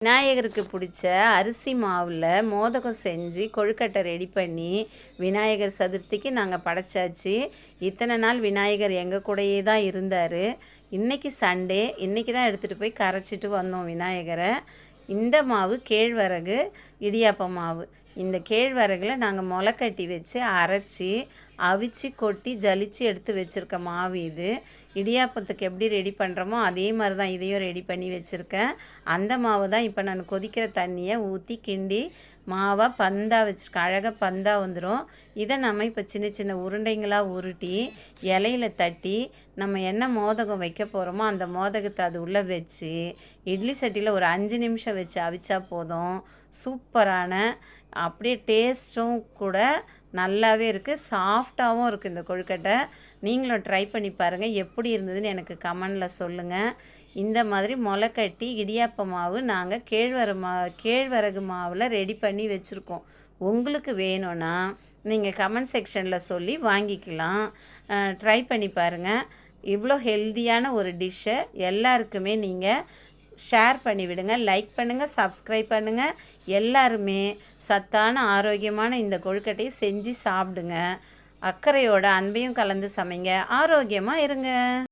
விநாயகருக்கு பிடிச்ச அரிசி மாவில் மோதகம் செஞ்சு கொழுக்கட்டை ரெடி பண்ணி விநாயகர் சதுர்த்திக்கு நாங்கள் படைச்சாச்சு. இத்தனை நாள் விநாயகர் எங்கள் கூடயே தான் இருந்தார். இன்றைக்கி சண்டே, இன்றைக்கி தான் எடுத்துகிட்டு போய் கரைச்சிட்டு வந்தோம் விநாயகரை. இந்த மாவு கேழ்வரகு இடியாப்ப மாவு. இந்த கேழ்வரகில் நாங்கள் முளைக்கட்டி வச்சு அரைச்சி அவிச்சு கொட்டி ஜலிச்சு எடுத்து வச்சுருக்க மாவு இது. இடியாப்பத்துக்கு எப்படி ரெடி பண்ணுறோமோ அதே மாதிரி தான் இதையும் ரெடி பண்ணி வச்சுருக்கேன். அந்த மாவு தான் இப்போ நான் கொதிக்கிற தண்ணியை ஊற்றி கிண்டி மாவாக பந்தாக வச்சுருக்கேன். அழகாக பந்தாக வந்துடும். இதை நம்ம இப்போ சின்ன சின்ன உருண்டைங்களாக உருட்டி இலையில தட்டி நம்ம என்ன மோதகம் வைக்க போகிறோமோ அந்த மோதகத்தை அது உள்ளே வச்சு இட்லி சட்டியில் ஒரு 5 நிமிஷம் வச்சு அவிச்சா போதும். சூப்பரான அப்படியே டேஸ்ட்டும் கூட நல்லாவே இருக்குது, சாஃப்டாகவும் இருக்குது இந்த கொழுக்கட்டை. நீங்களும் ட்ரை பண்ணி பாருங்கள், எப்படி இருந்ததுன்னு எனக்கு கமெண்டில் சொல்லுங்கள். இந்த மாதிரி முளைக்கட்டி இடியாப்ப மாவு நாங்கள் கேழ்வரகு மாவில் ரெடி பண்ணி வச்சுருக்கோம். உங்களுக்கு வேணும்னா நீங்கள் கமெண்ட் செக்ஷனில் சொல்லி வாங்கிக்கலாம். ட்ரை பண்ணி பாருங்கள். இவ்வளோ ஹெல்த்தியான ஒரு டிஷ்ஷை எல்லாருக்குமே நீங்கள் ஷேர் பண்ணிவிடுங்க, லைக் பண்ணுங்கள், சப்ஸ்கிரைப் பண்ணுங்கள். எல்லாருமே சத்தான ஆரோக்கியமான இந்த கொழுக்கட்டையை செஞ்சு சாப்பிடுங்க. அக்கறையோட அன்பையும் கலந்து சமைங்க. ஆரோக்கியமாக இருங்க.